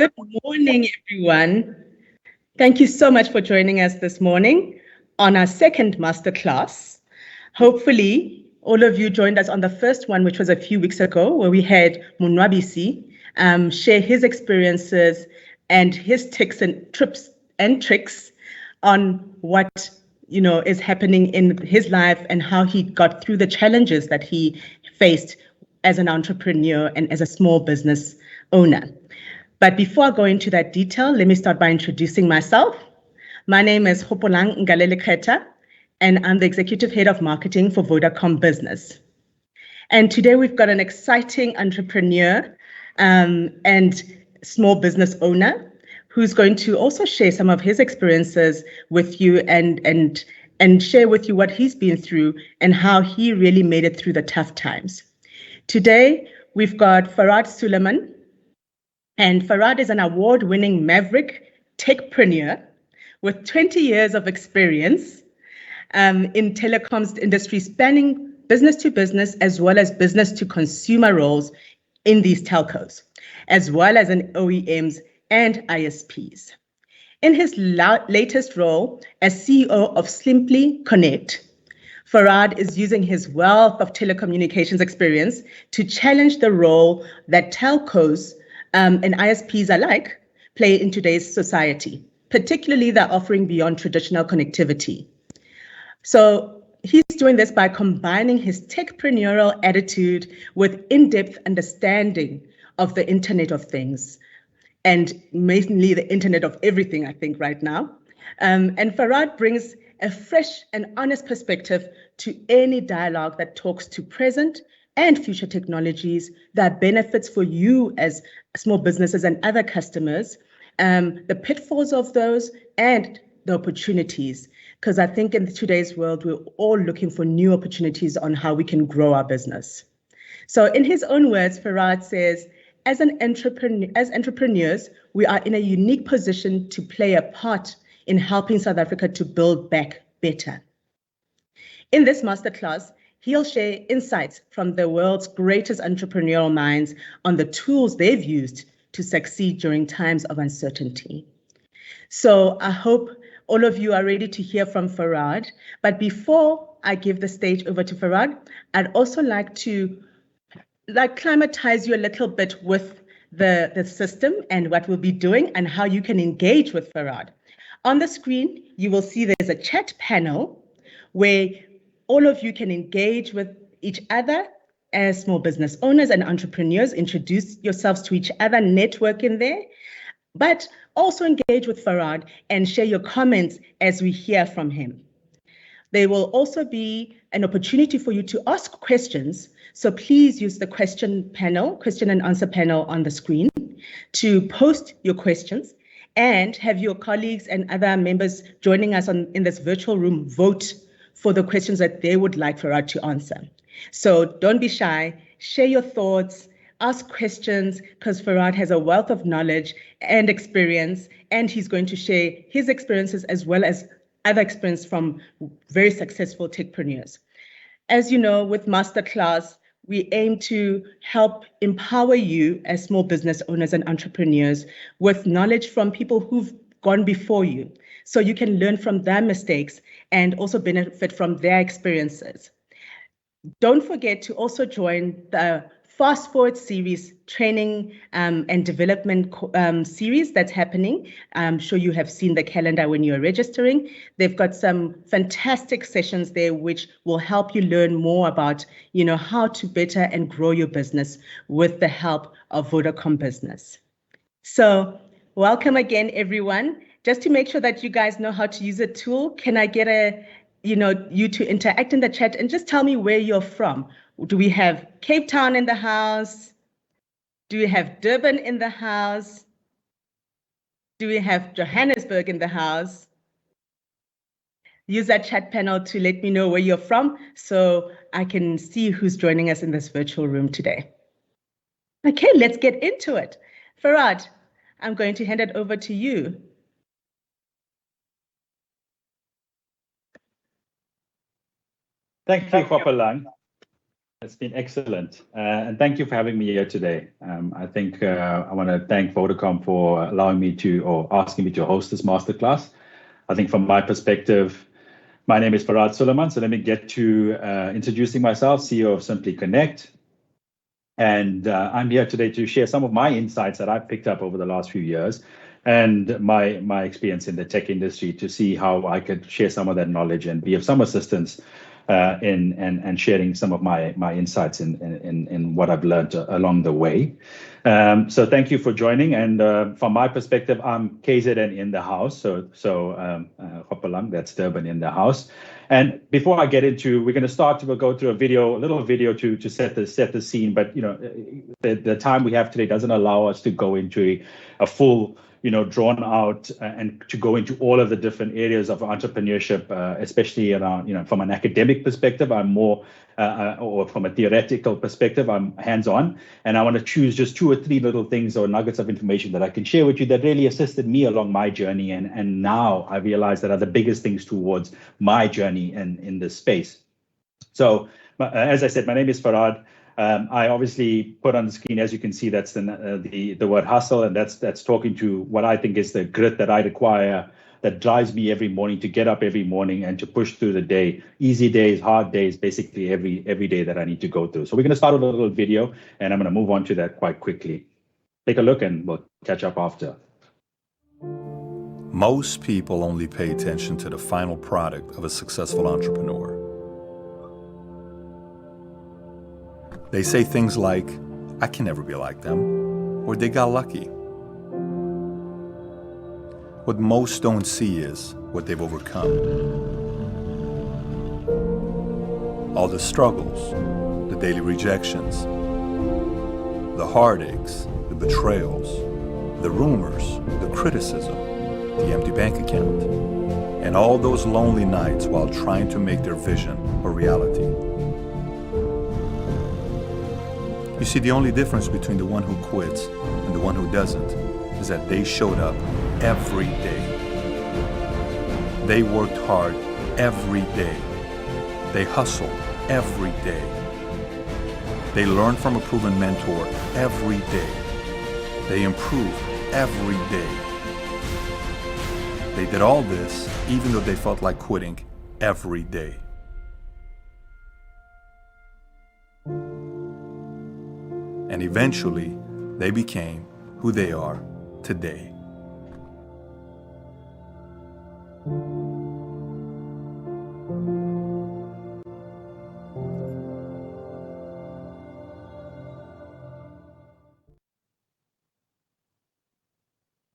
Good morning, everyone. Thank you so much for joining us this morning on our second masterclass. Hopefully, all of you joined us on the first one, which was a few weeks ago, where we had Munwabisi share his experiences and his tips and tricks on what is happening in his life and how he got through the challenges that he faced as an entrepreneur and as a small business owner. But before I go into that detail, let me start by introducing myself. My name is Hopolang Ngalele Kheta, and I'm the Executive Head of Marketing for Vodacom Business. And today we've got an exciting entrepreneur and small business owner who's going to also share some of his experiences with you and share with you what he's been through and how he really made it through the tough times. Today, we've got Farhad Suleman. And Farhad is an award-winning maverick techpreneur with 20 years of experience in telecoms industry, spanning business to business as well as business to consumer roles in these telcos, as well as in OEMs and ISPs. In his latest role as CEO of Simpliconnect, Farhad is using his wealth of telecommunications experience to challenge the role that telcos and ISPs alike play in today's society, particularly the offering beyond traditional connectivity. So he's doing this by combining his techpreneurial attitude with in-depth understanding of the Internet of Things, and mainly the Internet of Everything, I think, right now. And Farhad brings a fresh and honest perspective to any dialogue that talks to present and future technologies that benefits for you as small businesses and other customers, the pitfalls of those and the opportunities. Because I think in today's world, we're all looking for new opportunities on how we can grow our business. So in his own words, Farhad says, as entrepreneurs, we are in a unique position to play a part in helping South Africa to build back better. In this masterclass, he'll share insights from the world's greatest entrepreneurial minds on the tools they've used to succeed during times of uncertainty. So I hope all of you are ready to hear from Farhad. But before I give the stage over to Farhad, I'd also like to climatize you a little bit with the system and what we'll be doing and how you can engage with Farhad. On the screen, you will see there's a chat panel where all of you can engage with each other as small business owners and entrepreneurs, introduce yourselves to each other, network in there, but also engage with Farhad and share your comments as we hear from him. There will also be an opportunity for you to ask questions. So please use the question and answer panel on the screen to post your questions and have your colleagues and other members joining us in this virtual room vote for the questions that they would like Farhad to answer. So don't be shy, share your thoughts, ask questions, because Farhad has a wealth of knowledge and experience, and he's going to share his experiences as well as other experience from very successful techpreneurs. As you know, with Masterclass, we aim to help empower you as small business owners and entrepreneurs with knowledge from people who've gone before you, so you can learn from their mistakes and also benefit from their experiences. Don't forget to also join the Fast Forward series training and development series that's happening. I'm sure you have seen the calendar when you're registering. They've got some fantastic sessions there which will help you learn more about, how to better and grow your business with the help of Vodacom Business. So welcome again, everyone. Just to make sure that you guys know how to use a tool, can I get you to interact in the chat and just tell me where you're from? Do we have Cape Town in the house? Do we have Durban in the house? Do we have Johannesburg in the house? Use that chat panel to let me know where you're from so I can see who's joining us in this virtual room today. Okay, let's get into it. Farhad, I'm going to hand it over to you. Thank you, Hopolang. It's been excellent. And thank you for having me here today. I think I want to thank Vodacom for allowing me to, or asking me to host this masterclass. I think from my perspective, my name is Farhad Suleman. So let me get to introducing myself, CEO of Simpliconnect. And I'm here today to share some of my insights that I've picked up over the last few years and my experience in the tech industry to see how I could share some of that knowledge and be of some assistance in sharing some of my insights in what I've learned along the way. So thank you for joining. And from my perspective, I'm KZN in the house. So Hopalang, that's Durban in the house. And before I get into, we'll go through a little video to set the scene. But the time we have today doesn't allow us to go into a full, drawn out and to go into all of the different areas of entrepreneurship, especially around, from an academic perspective. I'm more, or from a theoretical perspective, I'm hands-on, and I want to choose just 2 or 3 little things or nuggets of information that I can share with you that really assisted me along my journey, and now I realize that are the biggest things towards my journey in this space. So, as I said, my name is Farhad. I obviously put on the screen, as you can see, that's the word hustle, and that's talking to what I think is the grit that I require, that drives me every morning to get up every morning and to push through the day. Easy days, hard days, basically every day that I need to go through. So we're going to start with a little video, and I'm going to move on to that quite quickly. Take a look, and we'll catch up after. Most people only pay attention to the final product of a successful entrepreneur. They say things like, I can never be like them, or they got lucky. What most don't see is what they've overcome. All the struggles, the daily rejections, the heartaches, the betrayals, the rumors, the criticism, the empty bank account, and all those lonely nights while trying to make their vision a reality. You see, the only difference between the one who quits and the one who doesn't is that they showed up every day. They worked hard every day. They hustled every day. They learned from a proven mentor every day. They improved every day. They did all this even though they felt like quitting every day. And eventually, they became who they are today.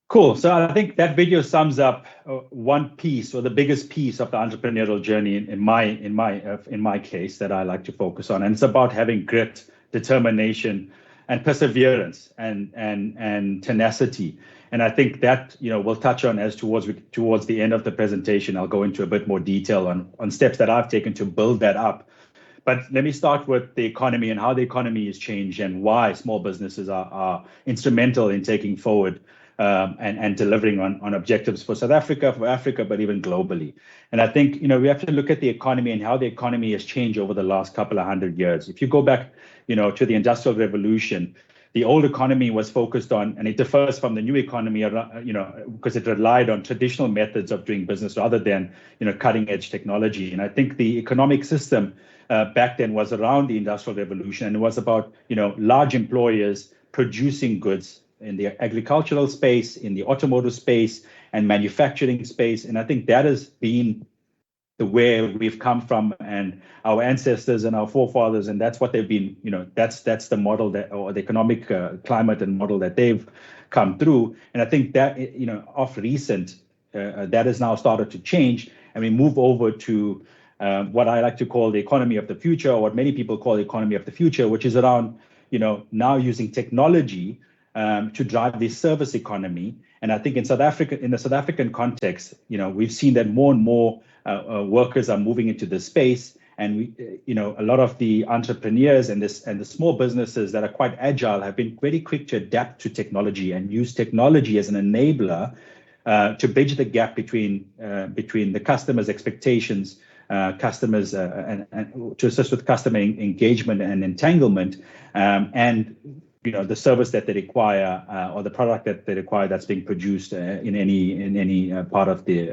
Cool. So I think that video sums up one piece, or the biggest piece of the entrepreneurial journey in my case that I like to focus on, and it's about having grit, determination, and perseverance and tenacity. And I think that we'll touch on as towards the end of the presentation. I'll go into a bit more detail on steps that I've taken to build that up. But let me start with the economy and how the economy has changed and why small businesses are instrumental in taking forward and delivering on objectives for South Africa, for Africa, but even globally. And I think we have to look at the economy and how the economy has changed over the last couple of 100 years. If you go back to the Industrial Revolution, the old economy was focused on, and it differs from the new economy, because it relied on traditional methods of doing business rather than cutting edge technology. And I think the economic system back then was around the Industrial Revolution, and it was about large employers producing goods in the agricultural space, in the automotive space, and manufacturing space. And I think that has been where we've come from, and our ancestors and our forefathers, and that's what they've been, that's the model that, or the economic climate and model that they've come through. And I think that, of recent, that has now started to change, and we move over to what I like to call the economy of the future, or what many people call the economy of the future, which is around, now using technology to drive the service economy. And I think in South Africa, in the South African context, we've seen that more and more workers are moving into this space, and a lot of the entrepreneurs and the small businesses that are quite agile have been very quick to adapt to technology and use technology as an enabler to bridge the gap between the customers' expectations customers and to assist with customer engagement and entanglement, and the service that they require or the product that they require that's being produced in any part of the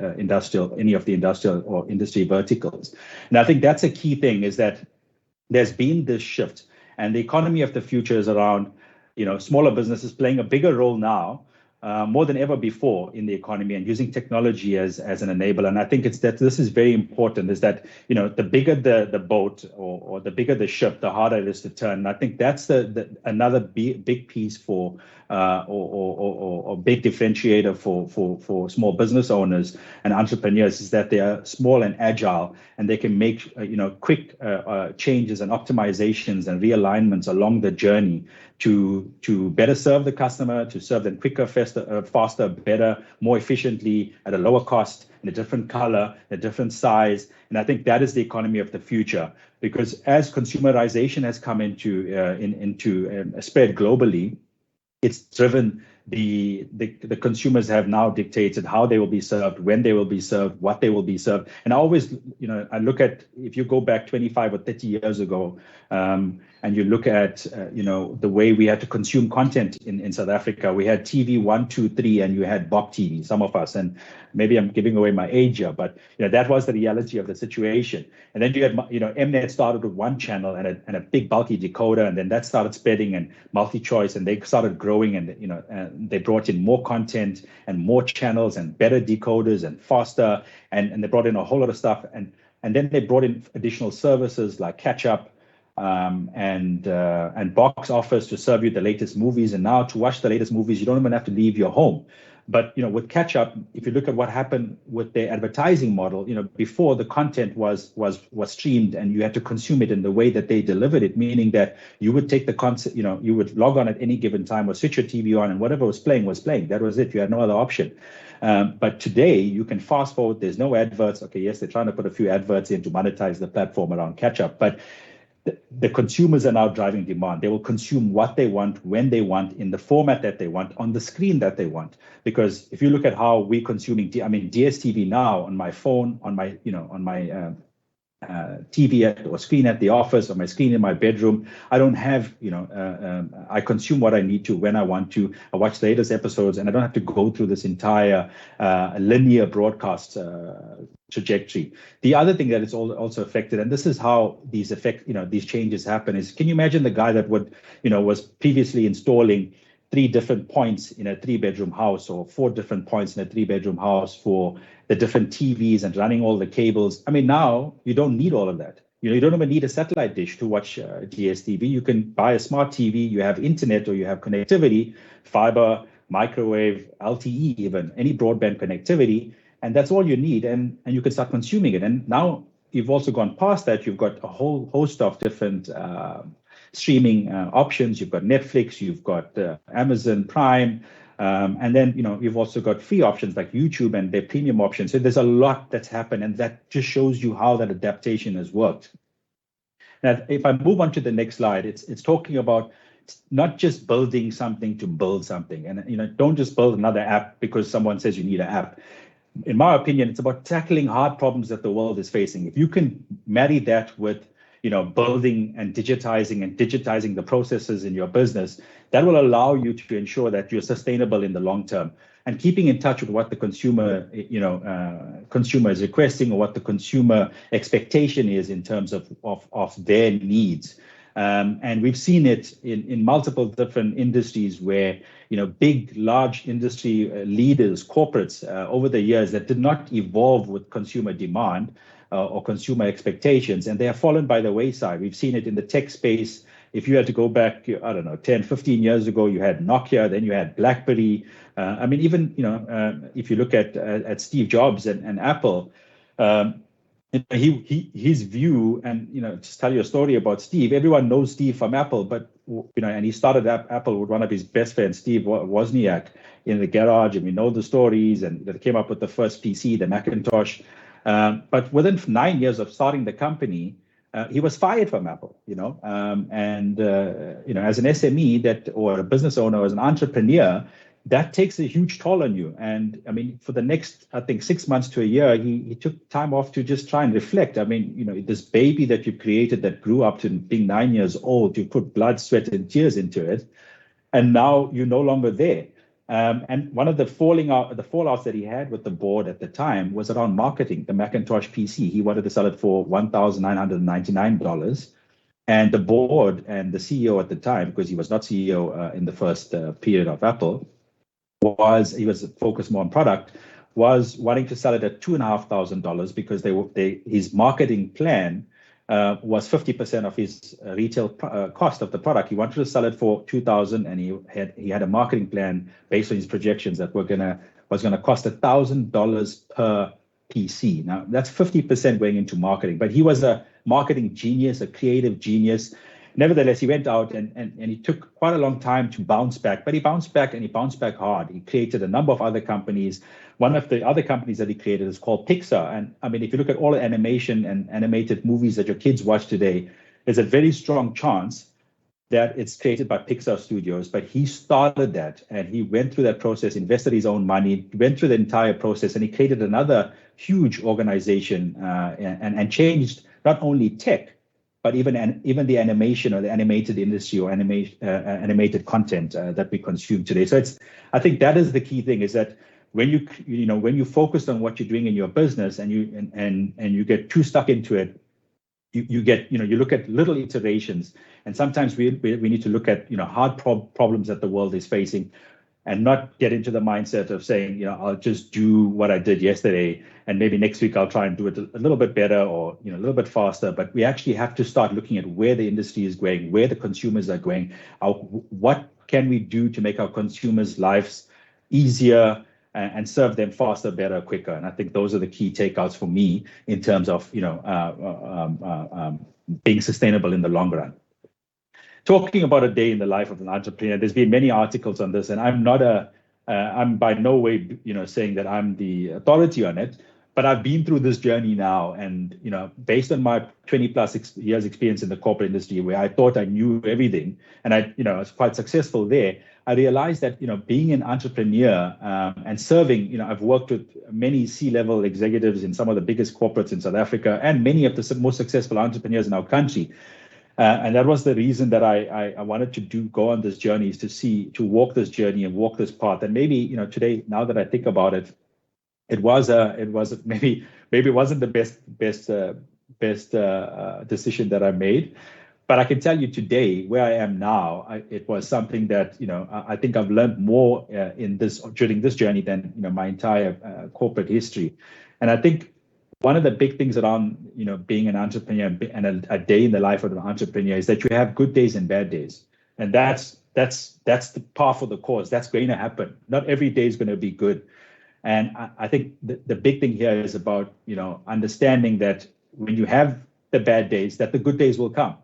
any of the industrial or industry verticals. And I think that's a key thing, is that there's been this shift, and the economy of the future is around smaller businesses playing a bigger role now, more than ever before in the economy, and using technology as an enabler. And I think it's that this is very important, is that the bigger the boat or the bigger the ship, the harder it is to turn. And I think that's another big piece for or big differentiator for small business owners and entrepreneurs, is that they are small and agile, and they can make quick changes and optimizations and realignments along the journey to better serve the customer, to serve them quicker, faster, better, more efficiently, at a lower cost, in a different color, a different size. And I think that is the economy of the future, because as consumerization has come into spread globally, it's driven the consumers have now dictated how they will be served, when they will be served, what they will be served. And I always, I look at, if you go back 25 or 30 years ago, and you look at, the way we had to consume content in South Africa, we had TV 1, 2, 3, and you had Bop TV, some of us, and maybe I'm giving away my age here, but that was the reality of the situation. And then you had, Mnet started with one channel and a big bulky decoder, and then that started spreading, and multi-choice, and they started growing, and they brought in more content and more channels and better decoders and faster, and they brought in a whole lot of stuff, and then they brought in additional services like Catch Up, and box office to serve you the latest movies. And now to watch the latest movies, you don't even have to leave your home. But with Catch Up, if you look at what happened with their advertising model, before the content was streamed and you had to consume it in the way that they delivered it, meaning that you would take the concept, you would log on at any given time or switch your TV on, and whatever was playing was playing. That was it. You had no other option. But today you can fast forward. There's no adverts. Okay, yes, they're trying to put a few adverts in to monetize the platform around Catch Up, but the consumers are now driving demand. They will consume what they want, when they want, in the format that they want, on the screen that they want. Because if you look at how we're consuming, DSTV now on my phone, on my TV or screen at the office, or my screen in my bedroom, I don't have, I consume what I need to when I want to. I watch the latest episodes, and I don't have to go through this entire linear broadcast trajectory. The other thing that is also affected, and this is how these changes happen, is, can you imagine the guy that was previously installing 3 different points in a 3-bedroom house, or 4 different points in a 3-bedroom house for the different TVs and running all the cables? Now you don't need all of that. You don't even need a satellite dish to watch DSTV. You can buy a smart TV, you have internet, or you have connectivity, fiber, microwave, LTE, even any broadband connectivity, and that's all you need, and you can start consuming it. And now you've also gone past that. You've got a whole host of different streaming options. You've got Netflix, you've got Amazon Prime, and then you've also got free options like YouTube and their premium options. So there's a lot that's happened, and that just shows you how that adaptation has worked. Now, if I move on to the next slide, it's talking about not just building something to build something, and don't just build another app because someone says you need an app. In my opinion, it's about tackling hard problems that the world is facing. If you can marry that with building and digitizing the processes in your business, that will allow you to ensure that you're sustainable in the long term, and keeping in touch with what the consumer is requesting, or what the consumer expectation is in terms of their needs. And we've seen it in multiple different industries where, large industry leaders, corporates over the years that did not evolve with consumer demand or consumer expectations, and they have fallen by the wayside. We've seen it in the tech space. If you had to go back, 10, 15 years ago, you had Nokia, then you had BlackBerry. If you look at Steve Jobs and Apple, his view, and just tell you a story about Steve. Everyone knows Steve from Apple, but and he started Apple with one of his best friends, Steve Wozniak, in the garage, and we know the stories, and they came up with the first PC, the Macintosh. But within 9 years of starting the company, he was fired from Apple. As an SME or a business owner, as an entrepreneur, that takes a huge toll on you. And I mean, for the next, I think, 6 months to a year, he took time off to just try and reflect. I mean, this baby that you created that grew up to being 9 years old, you put blood, sweat, and tears into it, and now you're no longer there. And one of the fallouts that he had with the board at the time was around marketing, the Macintosh PC. He wanted to sell it for $1,999. And the board and the CEO at the time, because he was not CEO in the first period of Apple, he was focused more on product, was wanting to sell it at $2,500 because his marketing plan was 50% of his retail cost of the product. He wanted to sell it for $2,000, and he had a marketing plan based on his projections that was gonna cost $1,000 per PC. Now that's 50% going into marketing, but he was a marketing genius, a creative genius. Nevertheless, he went out and he took quite a long time to bounce back, but he bounced back, and he bounced back hard. He created a number of other companies. One of the other companies that he created is called Pixar. And I mean, if you look at all the animation and animated movies that your kids watch today, there's a very strong chance that it's created by Pixar Studios. But he started that, and he went through that process, invested his own money, went through the entire process, and he created another huge organization and changed not only tech, but even the animation or the animated industry or animated content that we consume today. So I think that is the key thing, is that when you focus on what you're doing in your business and you get too stuck into it, you look at little iterations, and sometimes we need to look at hard problems that the world is facing, and not get into the mindset of saying, I'll just do what I did yesterday, and maybe next week I'll try and do it a little bit better or a little bit faster. But we actually have to start looking at where the industry is going, where the consumers are going, what can we do to make our consumers' lives easier and serve them faster, better, quicker. And I think those are the key takeouts for me in terms of being sustainable in the long run. Talking about a day in the life of an entrepreneur, there's been many articles on this, and I'm by no way, saying that I'm the authority on it, but I've been through this journey now, and based on my 20+ years experience in the corporate industry, where I thought I knew everything, and I was quite successful there, I realized that being an entrepreneur and serving, I've worked with many C-level executives in some of the biggest corporates in South Africa, and many of the most successful entrepreneurs in our country. And that was the reason that I wanted to go on this journey, is to walk this journey and walk this path. And maybe today, now that I think about it, maybe it wasn't the best decision that I made. But I can tell you today, where I am now, it was something that I think I've learned more during this journey than my entire corporate history. And I think one of the big things around being an entrepreneur and a day in the life of an entrepreneur is that you have good days and bad days, and that's the par for the course. That's going to happen. Not every day is going to be good, and I think the big thing here is about understanding that when you have the bad days, that the good days will come,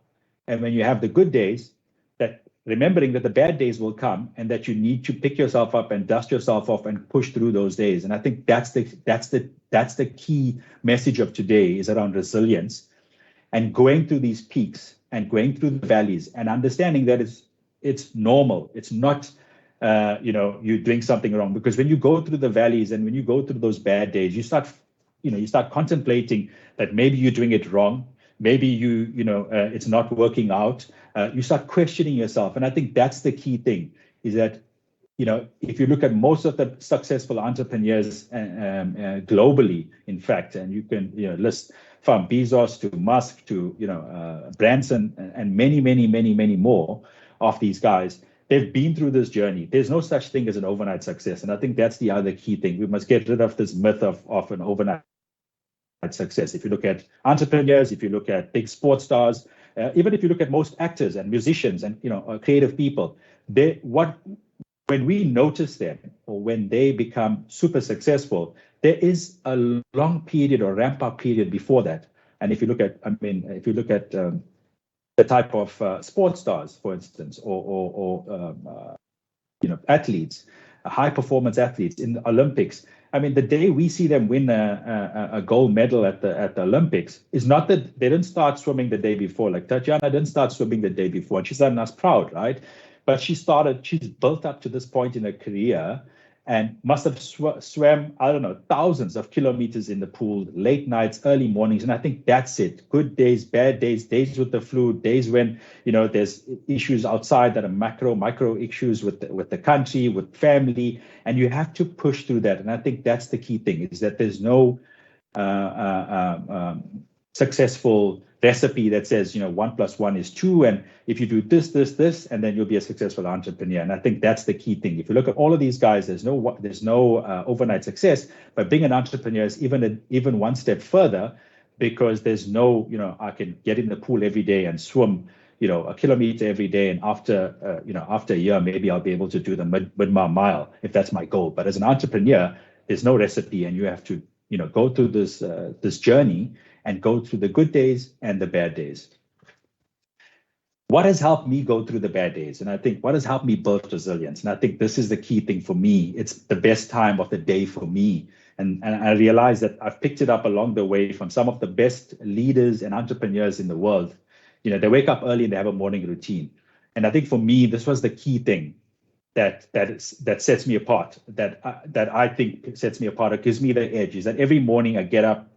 and when you have the good days, that remembering that the bad days will come, and that you need to pick yourself up and dust yourself off and push through those days. And I think that's the key message of today, is around resilience and going through these peaks and going through the valleys and understanding that it's normal. It's not you're doing something wrong, because when you go through the valleys and when you go through those bad days, you start contemplating that maybe you're doing it wrong. Maybe it's not working out. You start questioning yourself. And I think that's the key thing, is that, if you look at most of the successful entrepreneurs globally, in fact, and you can list from Bezos to Musk to Branson and many more of these guys, they've been through this journey. There's no such thing as an overnight success. And I think that's the other key thing. We must get rid of this myth of an overnight success. If you look at entrepreneurs, if you look at big sports stars, even if you look at most actors and musicians and creative people, when we notice them or when they become super successful, there is a long period or ramp up period before that. And if you look at, the type of sports stars, for instance, or athletes, high performance athletes in the Olympics. I mean, the day we see them win a gold medal at the Olympics is not that they didn't start swimming the day before. Like Tatiana didn't start swimming the day before, and she's done us proud, right? but she's built up to this point in her career and must have swam, I don't know, thousands of kilometers in the pool, late nights, early mornings. And I think that's it. Good days, bad days, days with the flu, days when, there's issues outside that are micro issues with the country, with family, and you have to push through that. And I think that's the key thing, is that there's no successful recipe that says 1 + 1 is 2, and if you do this, and then you'll be a successful entrepreneur. And I think that's the key thing. If you look at all of these guys, there's no overnight success, but being an entrepreneur is even one step further, because there's no I can get in the pool every day and swim a kilometer every day, and after a year maybe I'll be able to do the mid-mile if that's my goal. But as an entrepreneur, there's no recipe, and you have to go through this journey and go through the good days and the bad days. What has helped me go through the bad days? And I think what has helped me build resilience? And I think this is the key thing for me. It's the best time of the day for me. And I realize that I've picked it up along the way from some of the best leaders and entrepreneurs in the world. They wake up early and they have a morning routine. And I think for me, this was the key thing that sets me apart, that I think sets me apart. It gives me the edge, is that every morning I get up,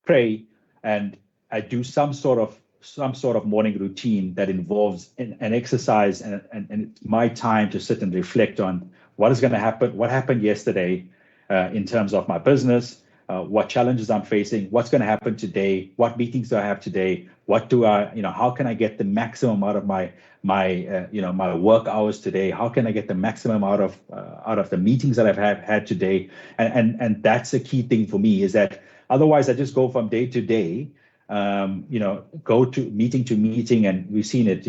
pray, and I do some sort of morning routine that involves an exercise, and it's my time to sit and reflect on what is going to happen, what happened yesterday in terms of my business, what challenges I'm facing, what's going to happen today, what meetings do I have today, how can I get the maximum out of my work hours today, how can I get the maximum out of the meetings that I've had today, and that's a key thing for me, is that otherwise I just go from day to day, go to meeting, and we've seen it,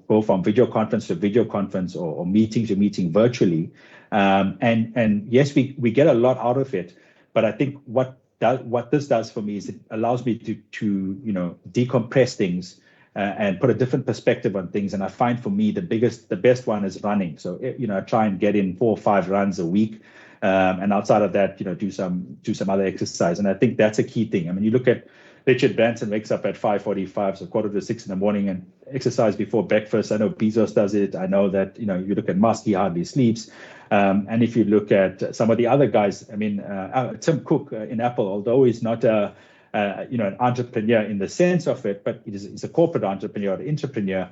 go from video conference to video conference, or meeting to meeting virtually. And yes, we get a lot out of it, but I think what this does for me is it allows me to decompress things and put a different perspective on things. And I find for me the best one is running. So I try and get in 4 or 5 runs a week. And outside of that, do some other exercise. And I think that's a key thing. I mean, you look at Richard Branson wakes up at 5:45, so 5:45 in the morning, and exercise before breakfast. I know Bezos does it. I know that, you look at Musk, he hardly sleeps. And if you look at some of the other guys, I mean, Tim Cook in Apple, although he's not an entrepreneur in the sense of it, but he's a corporate entrepreneur, an entrepreneur.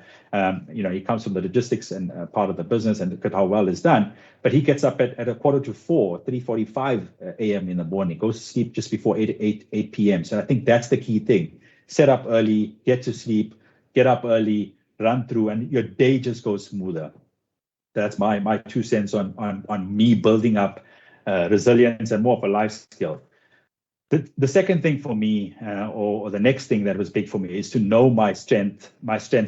He comes from the logistics and part of the business, and look at how well it's done. But he gets up at 3:45 a.m. in the morning, goes to sleep just before 8 p.m. So I think that's the key thing. Set up early, get to sleep, get up early, run through, and your day just goes smoother. That's my 2 cents on me building up resilience and more of a life skill. The second thing for me, or the next thing that was big for me, is to know my strengths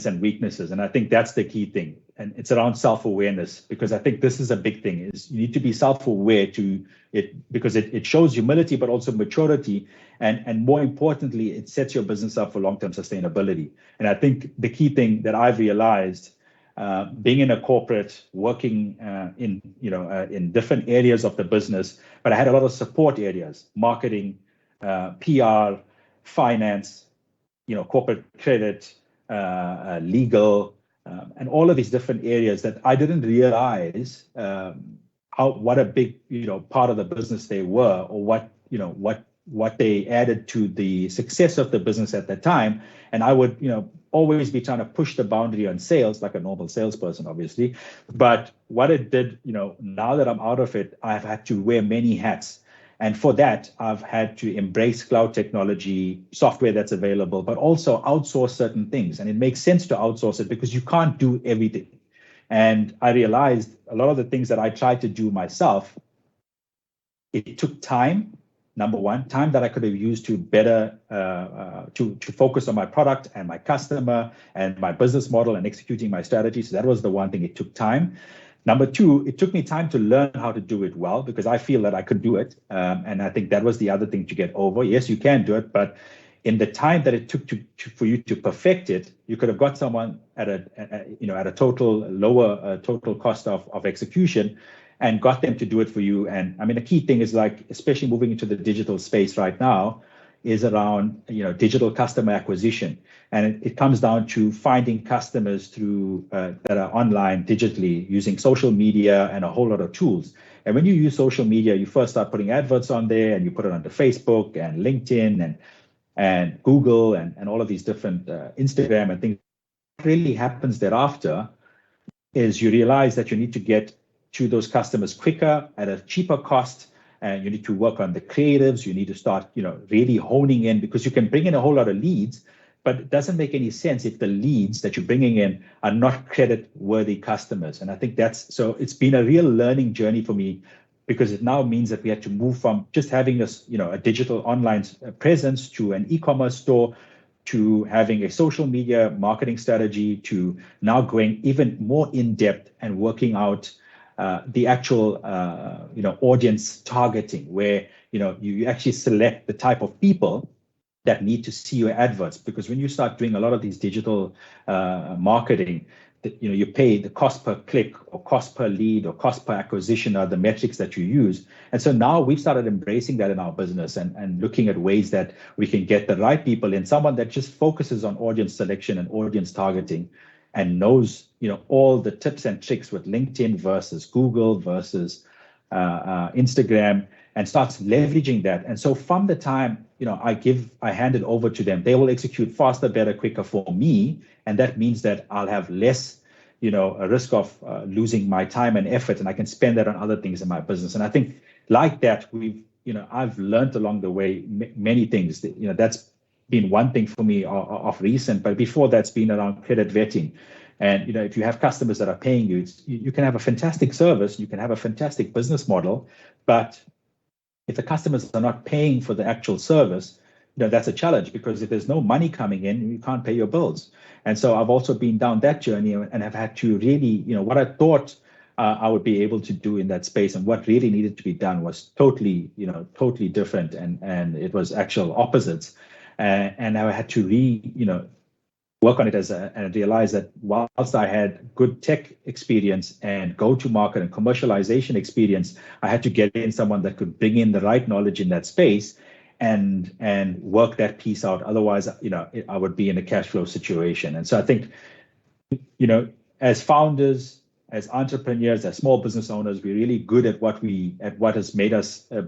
and weaknesses. And I think that's the key thing. And it's around self-awareness, because I think this is a big thing, is you need to be self-aware to it, because it shows humility, but also maturity. And more importantly, it sets your business up for long-term sustainability. And I think the key thing that I've realized, being in a corporate, working in different areas of the business, but I had a lot of support areas, marketing, PR, finance, corporate credit, legal, and all of these different areas that I didn't realize what a big part of the business they were, or what they added to the success of the business at the time. And I would always be trying to push the boundary on sales, like a normal salesperson, obviously. But what it did, now that I'm out of it, I've had to wear many hats. And for that, I've had to embrace cloud technology, software that's available, but also outsource certain things. And it makes sense to outsource it because you can't do everything. And I realized a lot of the things that I tried to do myself, it took time. Number one, time that I could have used to better to focus on my product and my customer and my business model and executing my strategy. So that was the one thing. It took time. Number two, it took me time to learn how to do it well, because I feel that I could do it. And I think that was the other thing to get over. Yes, you can do it, but in the time that it took for you to perfect it, you could have got someone at a total lower total cost of execution, and got them to do it for you. And I mean, the key thing is, like, especially moving into the digital space right now, is around digital customer acquisition, and it comes down to finding customers through that are online digitally using social media and a whole lot of tools. And when you use social media, you first start putting adverts on there, and you put it onto Facebook and LinkedIn and Google and all of these different Instagram and things. What really happens thereafter is you realize that you need to get to those customers quicker at a cheaper cost, and you need to work on the creatives. You need to start, really honing in, because you can bring in a whole lot of leads, but it doesn't make any sense if the leads that you're bringing in are not credit-worthy customers. And I think so it's been a real learning journey for me, because it now means that we have to move from just having a digital online presence to an e-commerce store, to having a social media marketing strategy, to now going even more in depth and working out the actual audience targeting, where you actually select the type of people that need to see your adverts. Because when you start doing a lot of these digital marketing, you pay the cost per click or cost per lead or cost per acquisition are the metrics that you use. And so now we've started embracing that in our business and looking at ways that we can get the right people in, someone that just focuses on audience selection and audience targeting and knows all the tips and tricks with LinkedIn versus Google versus Instagram, and starts leveraging that. And so from the time I hand it over to them, they will execute faster, better, quicker for me, and that means that I'll have less a risk of losing my time and effort, and I can spend that on other things in my business. And I think like that, I've learned along the way many things. That's been one thing for me of recent, but before that's been around credit vetting. And if you have customers that are paying you, you can have a fantastic service, you can have a fantastic business model, but if the customers are not paying for the actual service, that's a challenge, because if there's no money coming in, you can't pay your bills. And so I've also been down that journey and have had to really, what I thought I would be able to do in that space and what really needed to be done was totally different, and it was actual opposites. And I had to work on it and realize that whilst I had good tech experience and go-to-market and commercialization experience, I had to get in someone that could bring in the right knowledge in that space and work that piece out. Otherwise, I would be in a cash flow situation. And so I think, as founders, as entrepreneurs, as small business owners, we're really good at what has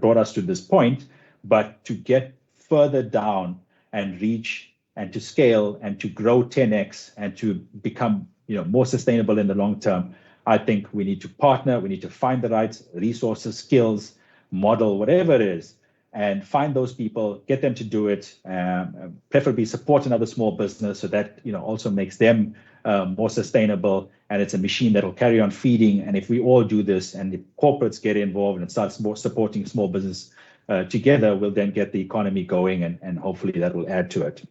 brought us to this point. But to get further down and reach and to scale and to grow 10x and to become more sustainable in the long term, I think we need to partner, we need to find the right resources, skills, model, whatever it is, and find those people, get them to do it, preferably support another small business so that also makes them more sustainable, and it's a machine that will carry on feeding. And if we all do this and the corporates get involved and start more supporting small business together, we'll then get the economy going, and hopefully that will add to it.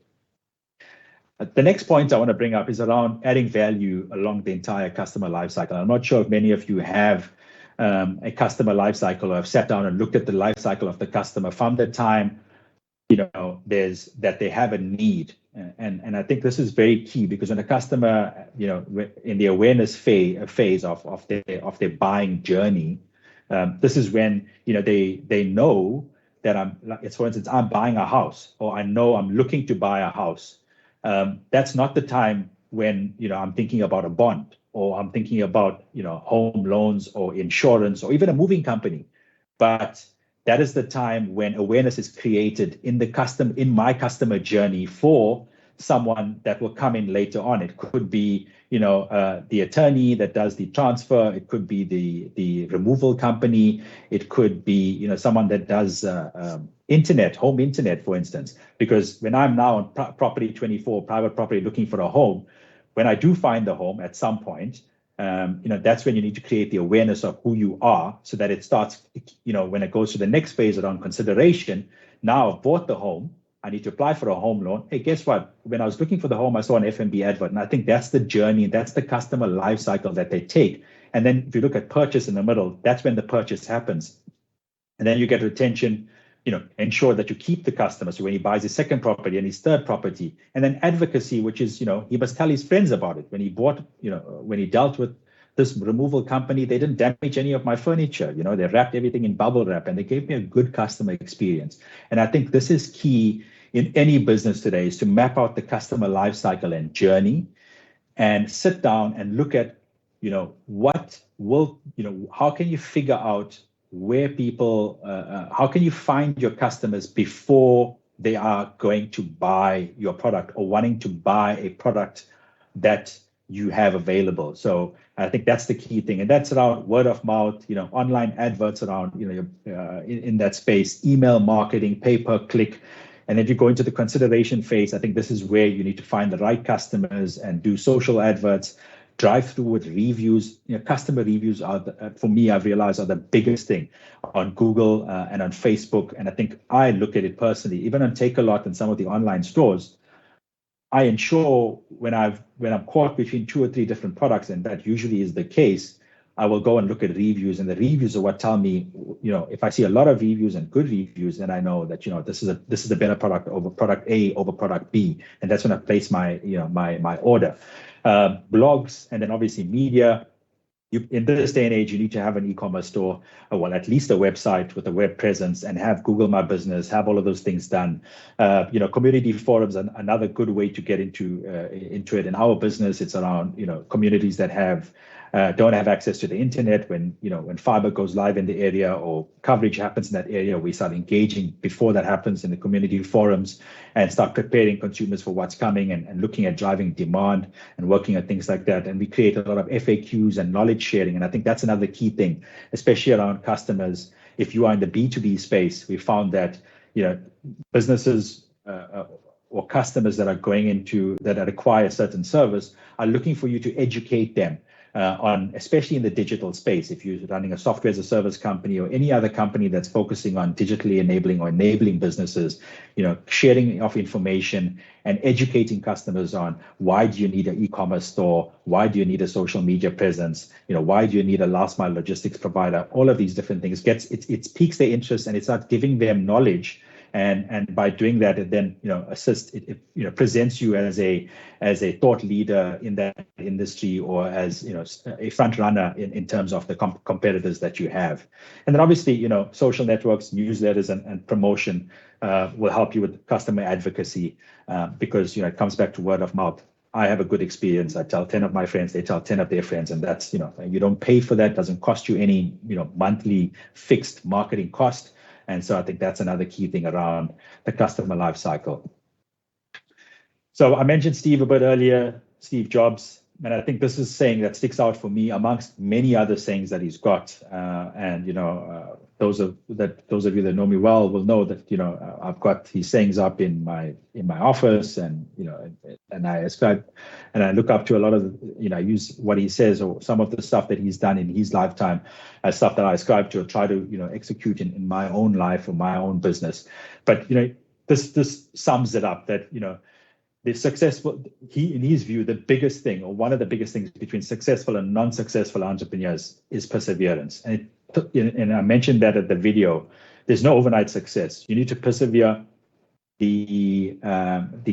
The next point I want to bring up is around adding value along the entire customer lifecycle. I'm not sure if many of you have a customer lifecycle or have sat down and looked at the lifecycle of the customer from the time that they have a need. And I think this is very key, because when a customer, in the awareness phase of their buying journey, this is when they know that for instance, I'm buying a house, or I know I'm looking to buy a house. That's not the time when I'm thinking about a bond, or I'm thinking about home loans or insurance or even a moving company. But that is the time when awareness is created in my customer journey for someone that will come in later on. It could be the attorney that does the transfer. It could be the removal company. It could be someone that does home internet, for instance. Because when I'm now on Property 24, private property, looking for a home, when I do find the home at some point, that's when you need to create the awareness of who you are, so that it starts, when it goes to the next phase around consideration. Now I've bought the home, I need to apply for a home loan. Hey, guess what? When I was looking for the home, I saw an F&B advert. And I think that's the journey, that's the customer life cycle that they take. And then if you look at purchase in the middle, that's when the purchase happens. And then you get retention, ensure that you keep the customer. So when he buys his second property and his third property, and then advocacy, which is, he must tell his friends about it. When he bought, when he dealt with this removal company, they didn't damage any of my furniture. They wrapped everything in bubble wrap, and they gave me a good customer experience. And I think this is key in any business today is to map out the customer life cycle and journey and sit down and look at, how can you figure out where people, how can you find your customers before they are going to buy your product or wanting to buy a product that you have available. So I think that's the key thing. And that's around word of mouth, online adverts around, in that space, email marketing, pay-per-click. And if you go into the consideration phase, I think this is where you need to find the right customers and do social adverts, drive through with reviews. Customer reviews are, for me, I've realized are the biggest thing on Google and on Facebook. And I think I look at it personally, even on Take-A-Lot and some of the online stores, I ensure when I'm caught between 2 or 3 different products, and that usually is the case, I will go and look at reviews, and the reviews are what tell me, if I see a lot of reviews and good reviews, then I know that, this is a better product over product A over product B. And that's when I place my, my order. Blogs, and then obviously media. In this day and age, you need to have an e-commerce store, well, at least a website with a web presence, and have Google My Business, have all of those things done. Community forums are another good way to get into it. In our business, it's around, communities that don't have access to the internet. When fiber goes live in the area or coverage happens in that area, we start engaging before that happens in the community forums and start preparing consumers for what's coming and looking at driving demand and working at things like that. And we create a lot of FAQs and knowledge sharing. And I think that's another key thing, especially around customers. If you are in the B2B space, we found that, businesses or customers that are going into that acquire a certain service are looking for you to educate them on, especially in the digital space. If you're running a software as a service company or any other company that's focusing on digitally enabling businesses, sharing of information and educating customers on why do you need an e-commerce store? Why do you need a social media presence? Why do you need a last mile logistics provider? All of these different things it piques their interest, and it starts giving them knowledge. And by doing that, it then it presents you as a thought leader in that industry, or as a front runner in terms of the competitors that you have. And then obviously social networks, newsletters, and promotion will help you with customer advocacy, because it comes back to word of mouth. I have a good experience. I tell 10 of my friends, they tell 10 of their friends, and that's you don't pay for that. Doesn't cost you any monthly fixed marketing cost. And so I think that's another key thing around the customer life cycle. So I mentioned Steve a bit earlier, Steve Jobs, and I think this is saying that sticks out for me amongst many other sayings that he's got. Those of you that know me well will know that I've got his sayings up in my office, and and I ascribe and I look up to a lot of I use what he says or some of the stuff that he's done in his lifetime as stuff that I ascribe to or try to execute in my own life or my own business. But this sums it up that the successful, in his view, the biggest thing, or one of the biggest things between successful and non-successful entrepreneurs is perseverance. And I mentioned that at the video. There's no overnight success. You need to persevere. The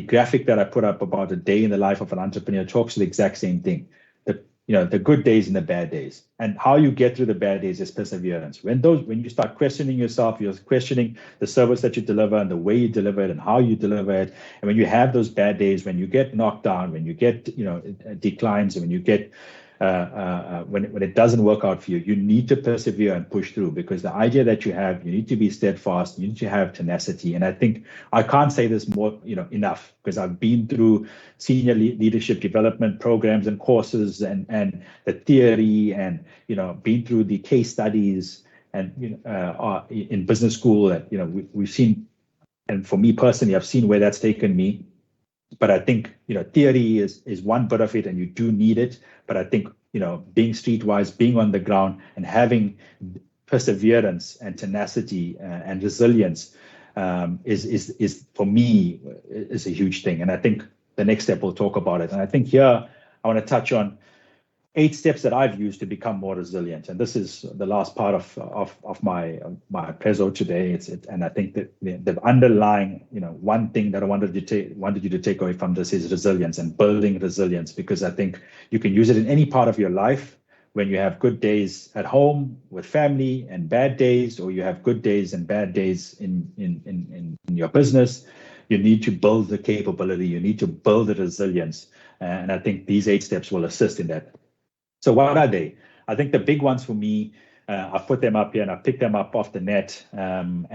graphic that I put up about a day in the life of an entrepreneur talks to the exact same thing. The good days and the bad days, and how you get through the bad days is perseverance. When you start questioning yourself, you're questioning the service that you deliver and the way you deliver it and how you deliver it. And when you have those bad days, when you get knocked down, when you get declines, and when you get when it doesn't work out for you, you need to persevere and push through, because the idea that you have, you need to be steadfast, you need to have tenacity. And I think I can't say this more enough, because I've been through senior leadership development programs and courses and the theory, and been through the case studies and in business school that we've seen. And for me personally, I've seen where that's taken me. But I think theory is one bit of it, and you do need it. But I think being streetwise, being on the ground, and having perseverance and tenacity and resilience is for me is a huge thing. And I think the next step we'll talk about it. And I think here I want to touch on 8 steps that I've used to become more resilient. And this is the last part of my preso today. And I think that the underlying, one thing that I wanted you to take away from this is resilience and building resilience, because I think you can use it in any part of your life. When you have good days at home with family and bad days, or you have good days and bad days in your business, You need to build the capability. You need to build the resilience. And I think these 8 steps will assist in that. So what are they? I think the big ones for me, I've put them up here and I've picked them up off the net. And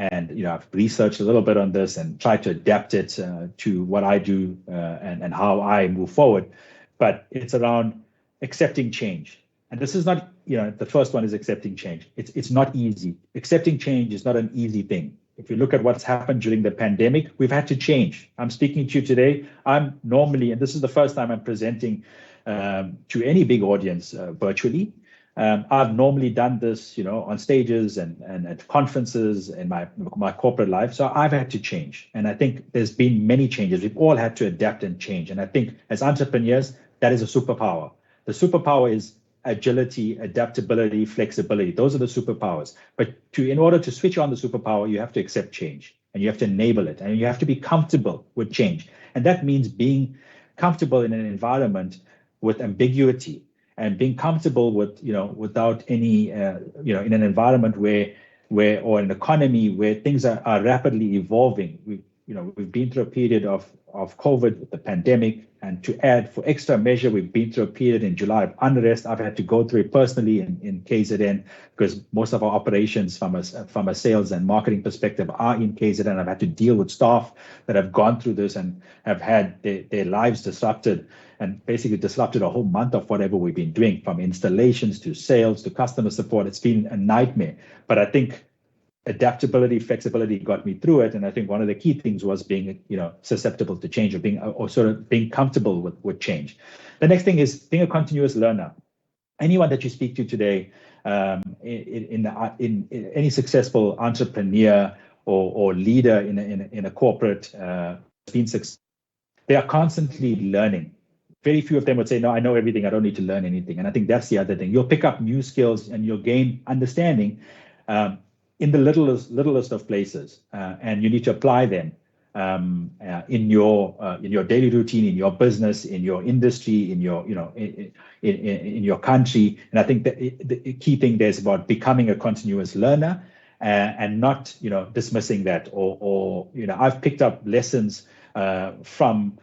I've researched a little bit on this and tried to adapt it to what I do and how I move forward. But it's around accepting change. And this is not, the first one is accepting change. It's not easy. Accepting change is not an easy thing. If you look at what's happened during the pandemic, we've had to change. I'm speaking to you today. I'm normally, and this is the first time I'm presenting to any big audience virtually. I've normally done this, on stages and at conferences in my corporate life. So I've had to change. And I think there's been many changes. We've all had to adapt and change. And I think as entrepreneurs, that is a superpower. The superpower is agility, adaptability, flexibility. Those are the superpowers. But in order to switch on the superpower, you have to accept change and you have to enable it and you have to be comfortable with change. And that means being comfortable in an environment with ambiguity and being comfortable with, without any, in an environment where or an economy where things are rapidly evolving. We've been through a period of COVID, the pandemic, and to add for extra measure, we've been through a period in July of unrest. I've had to go through it personally in KZN because most of our operations from a sales and marketing perspective are in KZN. I've had to deal with staff that have gone through this and have had their lives disrupted and basically disrupted a whole month of whatever we've been doing, from installations to sales to customer support. It's been a nightmare. But I think adaptability, flexibility got me through it. And I think one of the key things was being, susceptible to change or being comfortable with change. The next thing is being a continuous learner. Anyone that you speak to today, in any successful entrepreneur or leader in a corporate, they are constantly learning. Very few of them would say, no, I know everything. I don't need to learn anything. And I think that's the other thing. You'll pick up new skills and you'll gain understanding in the littlest of places, and you need to apply them in your daily routine, in your business, in your industry, in your in your country. And I think that the key thing there is about becoming a continuous learner and not dismissing that or I've picked up lessons from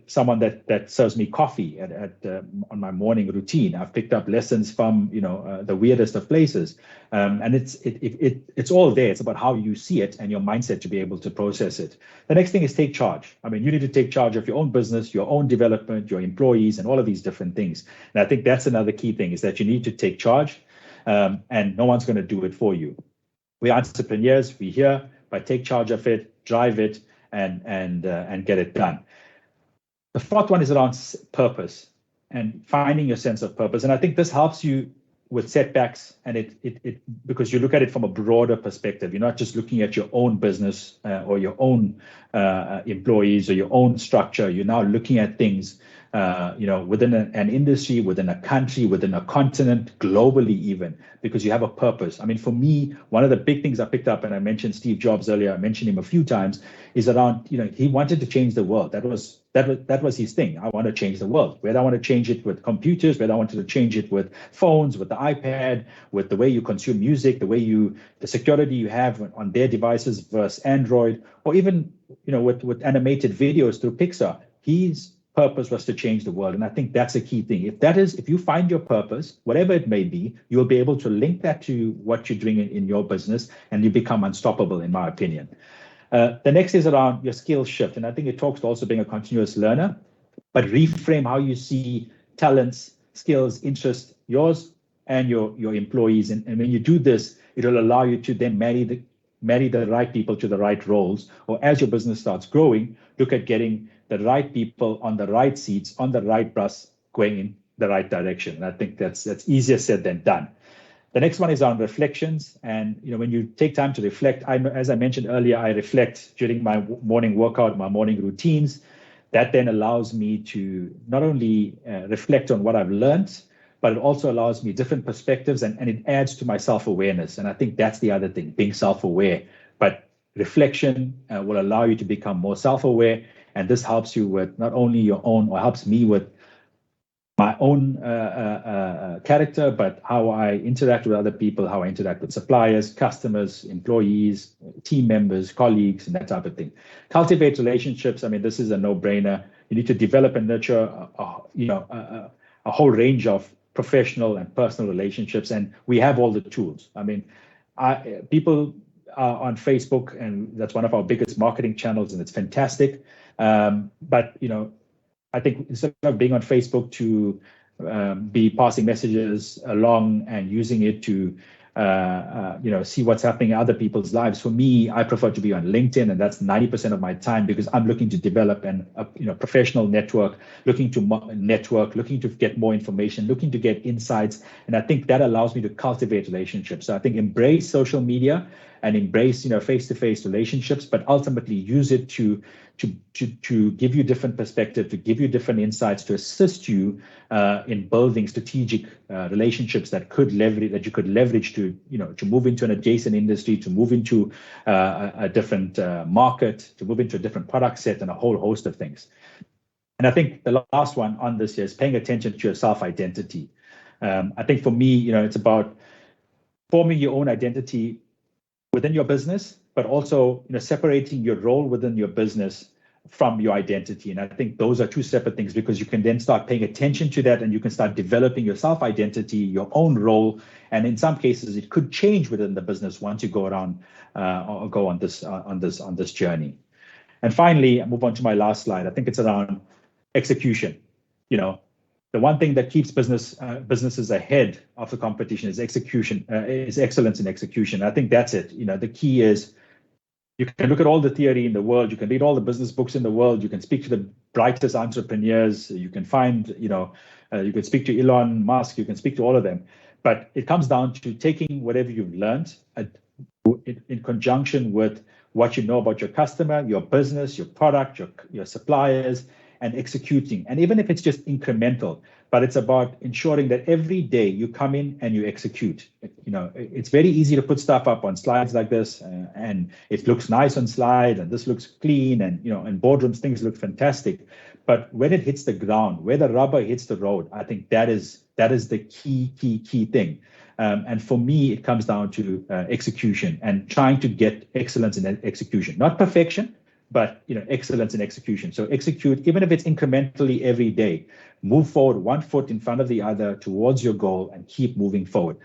someone that serves me coffee on my morning routine. I've picked up lessons from the weirdest of places, and it's all there. It's about how you see it and your mindset to be able to process it. The next thing is take charge. I mean, you need to take charge of your own business, your own development, your employees, and all of these different things. And I think that's another key thing, is that you need to take charge, and no one's going to do it for you. We're entrepreneurs. We're here, but take charge of it, drive it, and get it done. The fourth one is around purpose and finding your sense of purpose. And I think this helps you with setbacks, and it because you look at it from a broader perspective. You're not just looking at your own business or your own employees or your own structure. You're now looking at things within an industry, within a country, within a continent, globally even, because you have a purpose. I mean, for me, one of the big things I picked up, and I mentioned Steve Jobs earlier, I mentioned him a few times, is around, he wanted to change the world. That was his thing. I want to change the world. Whether I want to change it with computers, whether I wanted to change it with phones, with the iPad, with the way you consume music, the security you have on their devices versus Android, or even, with animated videos through Pixar. His purpose was to change the world. And I think that's a key thing. If you find your purpose, whatever it may be, you'll be able to link that to what you're doing in your business, and you become unstoppable, in my opinion. The next is around your skills shift. And I think it talks to also being a continuous learner, but reframe how you see talents, skills, interests, yours and your employees. And when you do this, it'll allow you to then marry the right people to the right roles. Or as your business starts growing, look at getting the right people on the right seats, on the right bus, going in the right direction. And I think that's easier said than done. The next one is on reflections. And when you take time to reflect, as I mentioned earlier, I reflect during my morning workout, my morning routines. That then allows me to not only reflect on what I've learned, but it also allows me different perspectives, and it adds to my self-awareness. And I think that's the other thing, being self-aware. But reflection will allow you to become more self-aware. And this helps you with not only your own, or helps me with my own character, but how I interact with other people, how I interact with suppliers, customers, employees, team members, colleagues, and that type of thing. Cultivate relationships. I mean, this is a no-brainer. You need to develop and nurture, a whole range of professional and personal relationships, and we have all the tools. I mean, people are on Facebook, and that's one of our biggest marketing channels, and it's fantastic. But I think instead of being on Facebook to be passing messages along and using it to see what's happening in other people's lives, for me, I prefer to be on LinkedIn, and that's 90% of my time, because I'm looking to develop a professional network, looking to network, looking to get more information, looking to get insights, and I think that allows me to cultivate relationships. So I think embrace social media and embrace face-to-face relationships, but ultimately use it to give you different perspective, to give you different insights, to assist you in building strategic relationships that you could leverage to move into an adjacent industry, to move into a different market, to move into a different product set, and a whole host of things. And I think the last one on this is paying attention to your self-identity. I think for me, it's about forming your own identity within your business, but also separating your role within your business from your identity. And I think those are two separate things, because you can then start paying attention to that, and you can start developing your self-identity, your own role. And in some cases, it could change within the business once you go around or go on this journey. And finally, I move on to my last slide. I think it's around execution. The one thing that keeps businesses ahead of the competition is execution, is excellence in execution. I think that's it. The key is, you can look at all the theory in the world, you can read all the business books in the world, you can speak to the brightest entrepreneurs, you can find, you can speak to Elon Musk, you can speak to all of them. But it comes down to taking whatever you've learned in conjunction with what you know about your customer, your business, your product, your suppliers, and executing. And even if it's just incremental, but it's about ensuring that every day you come in and you execute. It's very easy to put stuff up on slides like this, and it looks nice on slides, and this looks clean, and in boardrooms things look fantastic. But when it hits the ground, where the rubber hits the road, I think that is the key thing. And for me, it comes down to execution and trying to get excellence in execution, not perfection, but excellence in execution. So execute, even if it's incrementally every day. Move forward one foot in front of the other towards your goal, and keep moving forward.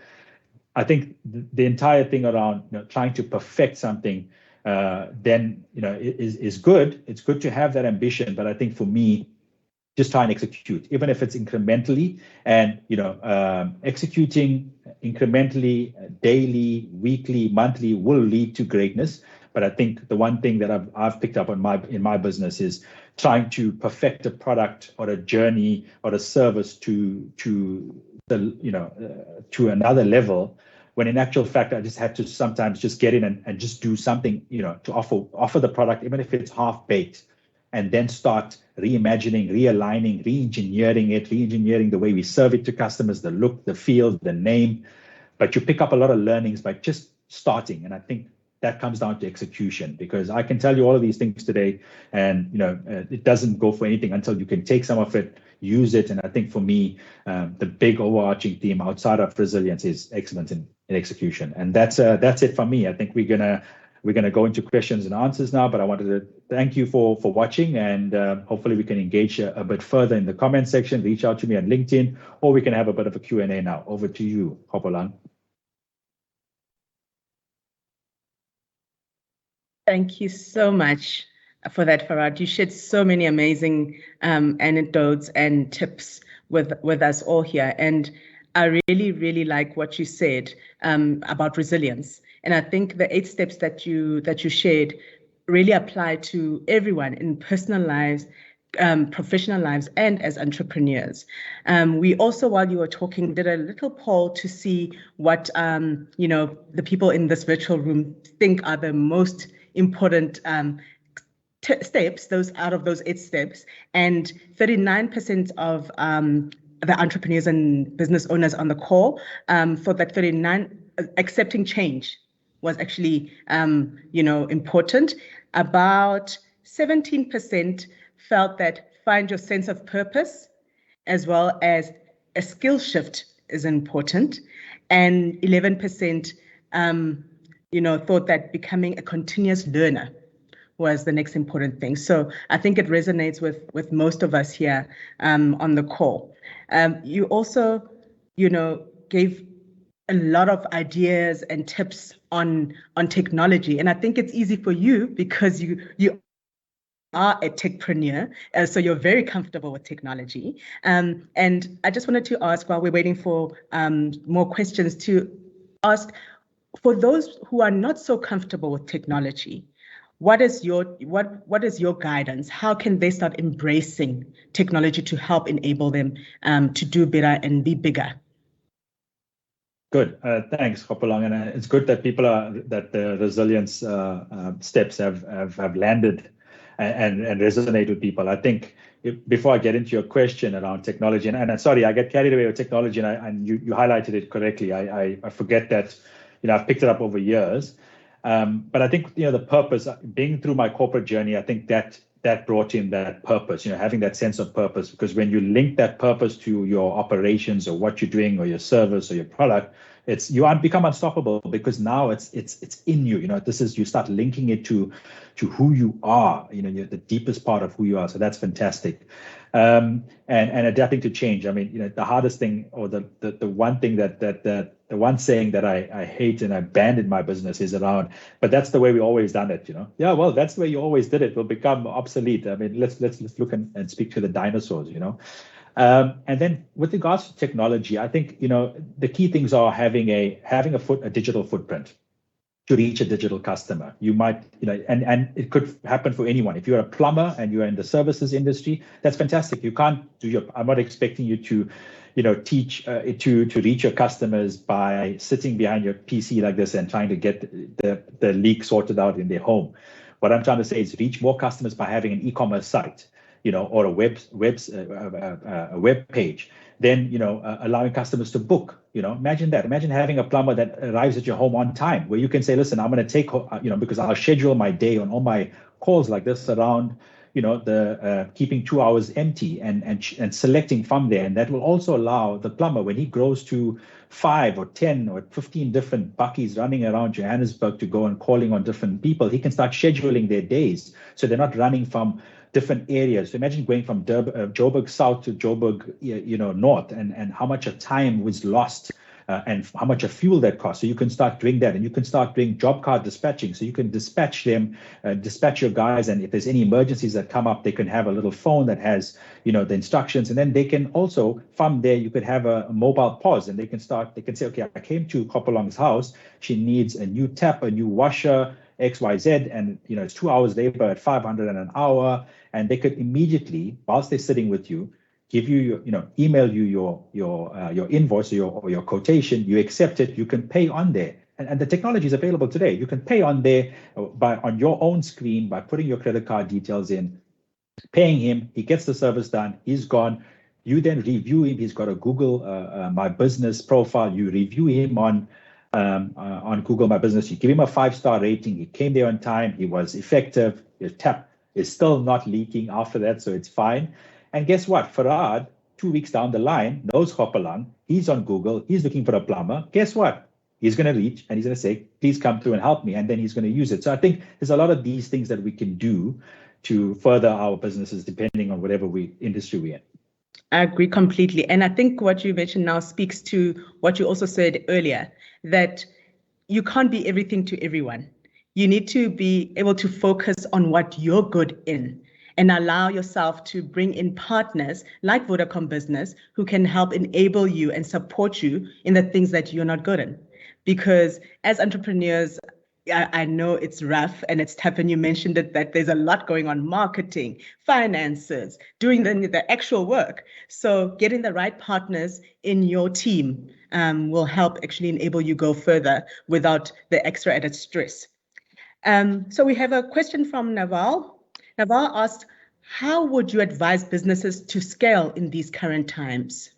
I think the entire thing around trying to perfect something is good. It's good to have that ambition, but I think for me, just try and execute, even if it's incrementally, and executing incrementally, daily, weekly, monthly will lead to greatness. But I think the one thing that I've picked up in my business is trying to perfect a product or a journey or a service to another level, when in actual fact I just had to sometimes just get in and just do something to offer the product, even if it's half baked, and then start reimagining, realigning, re-engineering the way we serve it to customers, the look, the feel, the name. But you pick up a lot of learnings by just starting, and I think that comes down to execution, because I can tell you all of these things today, and it doesn't go for anything until you can take some of it, use it. And I think for me, the big overarching theme outside of resilience is excellence in execution. And that's it for me. I think we're gonna go into questions and answers now, but I wanted to thank you for watching, and hopefully we can engage a bit further in the comment section. Reach out to me on LinkedIn, or we can have a bit of a Q&A now. Over to you, Hopolang. Thank you so much for that, Farhad. You shared so many amazing anecdotes and tips with us all here. And I really, really like what you said about resilience. And I think the 8 steps that you shared really apply to everyone in personal lives, professional lives, and as entrepreneurs. We also, while you were talking, did a little poll to see what the people in this virtual room think are the most important steps, those out of those 8 steps, and 39% of the entrepreneurs and business owners on the call, for that 39, accepting change was actually important. About 17% felt that find your sense of purpose as well as a skill shift is important, and 11%, thought that becoming a continuous learner was the next important thing. So I think it resonates with most of us here on the call. You also, gave a lot of ideas and tips on technology, and I think it's easy for you because you are a techpreneur, so you're very comfortable with technology. And I just wanted to ask, while we're waiting for more questions, to ask, for those who are not so comfortable with technology, what is your guidance? How can they start embracing technology to help enable them to do better and be bigger? Good. Thanks, Hopalong. And it's good that that the resilience steps have landed and resonate with people. I think before I get into your question around technology, and sorry, I get carried away with technology, and you highlighted it correctly. I forget that, I've picked it up over years. But I think, the purpose, being through my corporate journey, I think that brought in that purpose, having that sense of purpose, because when you link that purpose to your operations or what you're doing or your service or your product, you become unstoppable, because now it's in you. You start linking it to who you are, the deepest part of who you are. So that's fantastic. And adapting to change. I mean, the hardest thing, or the one thing the one saying that I hate and I banned in my business is around, but that's the way we always done it, Yeah, well, that's the way you always did it. Will become obsolete. I mean, let's look and speak to the dinosaurs, And then with regards to technology, I think, the key things are having a digital footprint to reach a digital customer. You might, and it could happen for anyone. If you're a plumber and you're in the services industry, that's fantastic. You can't I'm not expecting you to, teach to reach your customers by sitting behind your PC like this and trying to get the leak sorted out in their home. What I'm trying to say is reach more customers by having an e-commerce site, or a web page. Then, allowing customers to book. Imagine that. Imagine having a plumber that arrives at your home on time, where you can say, listen, I'm going to take, because I'll schedule my day on all my calls like this around, the keeping 2 hours empty and selecting from there. And that will also allow the plumber, when he grows to 5 or 10 or 15 different buckies running around Johannesburg to go and calling on different people, he can start scheduling their days, so they're not running from different areas. So imagine going from Joburg South to Joburg, North, and how much of time was lost, and how much of fuel that costs. So you can start doing that, and you can start doing job card dispatching. So you can dispatch your guys, and if there's any emergencies that come up, they can have a little phone that has, the instructions, and then they can also, from there, you could have a mobile pause, and they can say, okay, I came to Hopalong's house. She needs a new tap, a new washer, XYZ, and it's 2 hours labor at 500 an hour, and they could immediately, whilst they're sitting with you, give you email you your invoice or your quotation. You accept it. You can pay on there, and the technology is available today. You can pay on there on your own screen by putting your credit card details in, paying him. He gets the service done. He's gone. You then review him. He's got a Google My Business profile. You review him on Google My Business. You give him a 5-star rating. He came there on time. He was effective. Your tap is still not leaking after that, so it's fine. And guess what? Farhad, 2 weeks down the line, knows Hopalong. He's on Google. He's looking for a plumber. Guess what? He's going to reach and he's going to say, please come through and help me. And then he's going to use it. So I think there's a lot of these things that we can do to further our businesses, depending on whatever industry we're in. I agree completely. And I think what you mentioned now speaks to what you also said earlier, that you can't be everything to everyone. You need to be able to focus on what you're good in and allow yourself to bring in partners like Vodacom Business who can help enable you and support you in the things that you're not good in. Because as entrepreneurs, I know it's rough and it's tough, and you mentioned it, that there's a lot going on: marketing, finances, doing the actual work. So getting the right partners in your team will help actually enable you go further without the extra added stress. So we have a question from Naval. Naval asked, how would you advise businesses to scale in these current times?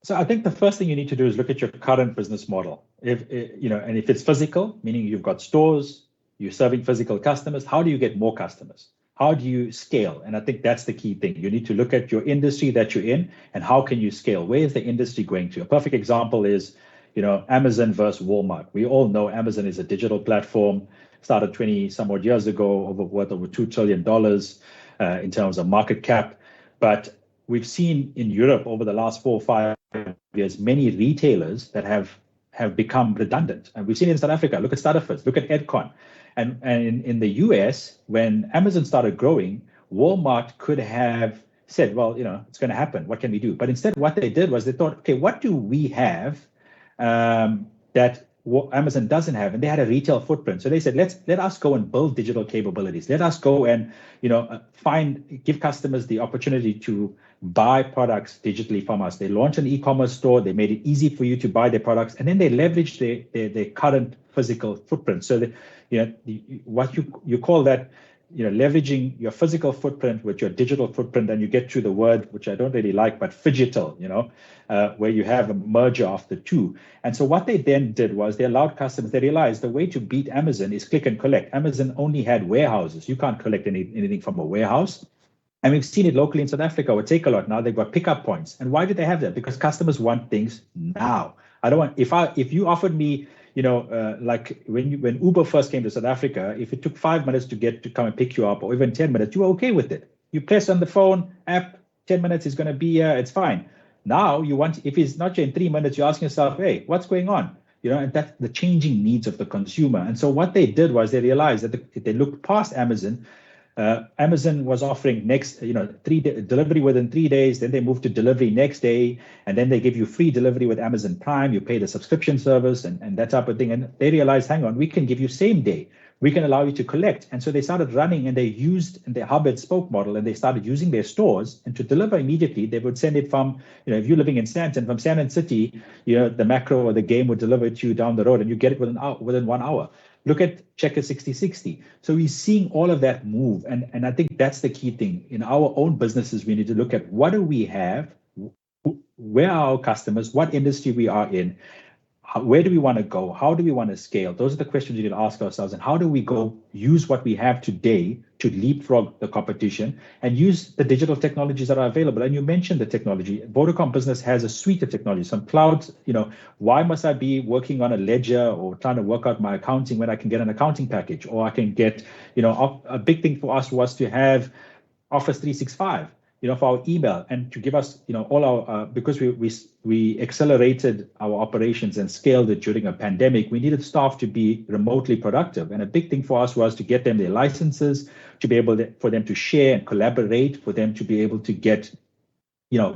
So I think the first thing you need to do is look at your current business model. If it's physical, meaning you've got stores, you're serving physical customers, how do you get more customers? how do you scale? And I think that's the key thing. You need to look at your industry that you're in and how can you scale? Where is the industry going to? A perfect example is, Amazon versus Walmart. We all know Amazon is a digital platform, started 20 some odd years ago, worth over $2 trillion in terms of market cap. But we've seen in Europe over the last 4 or 5 years, many retailers that have become redundant. And we've seen it in South Africa. Look at Starterfoods, look at Edcon. And in the US, when Amazon started growing, Walmart could have said, well, it's going to happen. What can we do? But instead, what they did was they thought, okay, what do we have that Amazon doesn't have? And they had a retail footprint. So they said, let us go and build digital capabilities. Let us go and give customers the opportunity to buy products digitally from us. They launched an e-commerce store. They made it easy for you to buy their products, and then they leveraged their current physical footprint. So that what you call that, leveraging your physical footprint with your digital footprint, and you get to the word which I don't really like, but phygital, where you have a merger of the two. And so what they then did was they allowed customers, they realized the way to beat Amazon is click and collect. Amazon only had warehouses. You can't collect anything from a warehouse. And we've seen it locally in South Africa with Takealot. Now they've got pickup points. And why do they have that? Because customers want things now. I don't want, if you offered me, like when Uber first came to South Africa, if it took 5 minutes to come and pick you up, or even 10 minutes, you were okay with it. You press on the phone app, 10 minutes is going to be here, it's fine. Now you want, if it's not in 3 minutes, you're asking yourself, hey, what's going on? And that's the changing needs of the consumer. And so what they did was they realized that they looked past Amazon. Amazon was offering delivery within 3 days. Then they moved to delivery next day, and then they give you free delivery with Amazon Prime. You pay the subscription service and that type of thing. And they realized, hang on, we can give you same day. We can allow you to collect. And so they started running, and they used their hub and spoke model, and they started using their stores. And to deliver immediately, they would send it from, if you're living in Sandton, from Sandton City, the macro or the game would deliver it to you down the road, and you get it within 1 hour. Look at Checker 6060. So we're seeing all of that move. And I think that's the key thing. In our own businesses, we need to look at what do we have, where are our customers, what industry we are in, where do we want to go, how do we want to scale? Those are the questions we need to ask ourselves. And how do we go use what we have today to leapfrog the competition and use the digital technologies that are available? And you mentioned the technology. Vodacom Business has a suite of technology, some clouds. Why must I be working on a ledger or trying to work out my accounting when I can get an accounting package, or I can get, a big thing for us was to have Office 365, for our email, and to give us, all our, because we accelerated our operations and scaled it during a pandemic, we needed staff to be remotely productive. And a big thing for us was to get them their licenses, to be able for them to share and collaborate, for them to be able to get,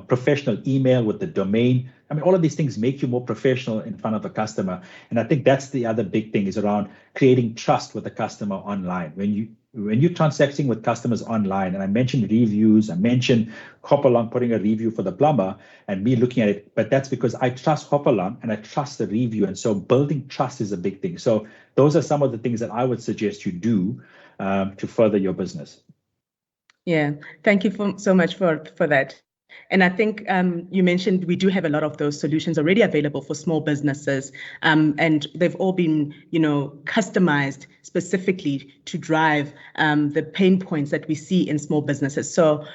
professional email with the domain. I mean, all of these things make you more professional in front of a customer. And I think that's the other big thing, is around creating trust with the customer online. When you're transacting with customers online, and I mentioned reviews, I mentioned Hopalong putting a review for the plumber and me looking at it, but that's because I trust Hopalong and I trust the review. And so building trust is a big thing. So those are some of the things that I would suggest you do to further your business. Yeah, thank you so much for that. And I think you mentioned we do have a lot of those solutions already available for small businesses, and they've all been, customized specifically to drive the pain points that we see in small businesses. So